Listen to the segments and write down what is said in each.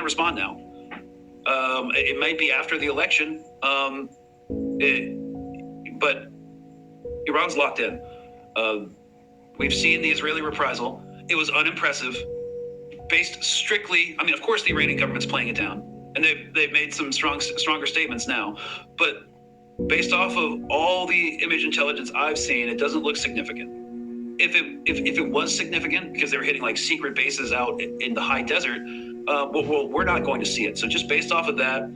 respond now. It might be after the election, but Iran's locked in. We've seen the Israeli reprisal. It was unimpressive, based strictly. I mean, of course, the Iranian government's playing it down, and they've made some stronger statements now. But based off of all the image intelligence I've seen, it doesn't look significant. If it was significant, because they were hitting like secret bases out in the high desert, well, we're not going to see it. So just based off of that,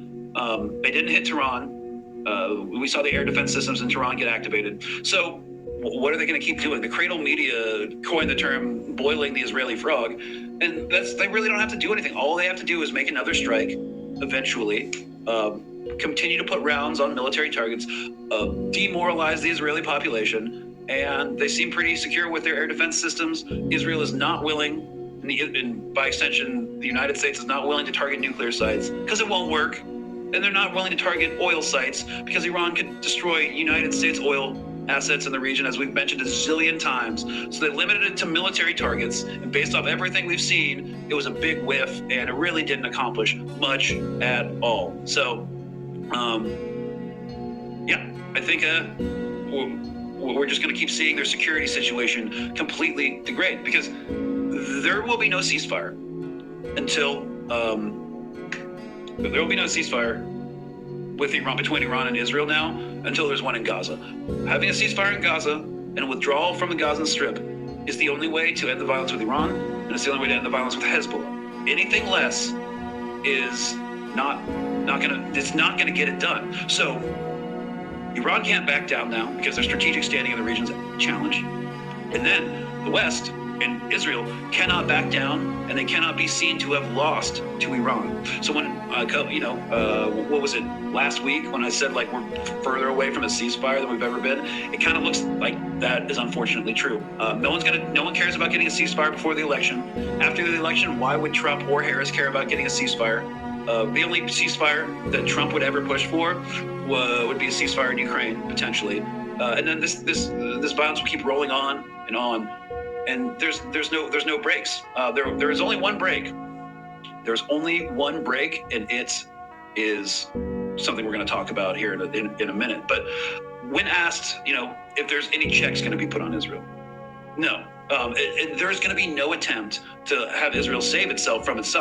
they didn't hit Tehran. We saw the air defense systems in Tehran get activated. So what are they going to keep doing? The cradle media coined the term "boiling the Israeli frog," and they really don't have to do anything. All they have to do is make another strike eventually, continue to put rounds on military targets, demoralize the Israeli population, and they seem pretty secure with their air defense systems. Israel is not willing, and by extension, the United States is not willing to target nuclear sites because it won't work. And they're not willing to target oil sites because Iran could destroy United States oil assets in the region, as we've mentioned a zillion times. So they limited it to military targets, and based off everything we've seen, it was a big whiff, and it really didn't accomplish much at all. So, I think we're just going to keep seeing their security situation completely degrade, because there will be no ceasefire until there will be no ceasefire between Iran and Israel now until there's one in Gaza. Having a ceasefire in Gaza and a withdrawal from the Gaza Strip is the only way to end the violence with Iran, and it's the only way to end the violence with Hezbollah. Anything less is not gonna get it done. So Iran can't back down now because their strategic standing in the region is challenged. And then the West and Israel cannot back down, and they cannot be seen to have lost to Iran. So when, what was it, last week when I said like we're further away from a ceasefire than we've ever been, it kind of looks like that is unfortunately true. No one cares about getting a ceasefire before the election. After the election, why would Trump or Harris care about getting a ceasefire? The only ceasefire that Trump would ever push for would be a ceasefire in Ukraine, potentially. And then this violence will keep rolling on and on. And there's no breaks. There is only one break. There's only one break, and it is something we're going to talk about here in a minute. But when asked, if there's any checks going to be put on Israel, no. And there's going to be no attempt to have Israel save itself from itself.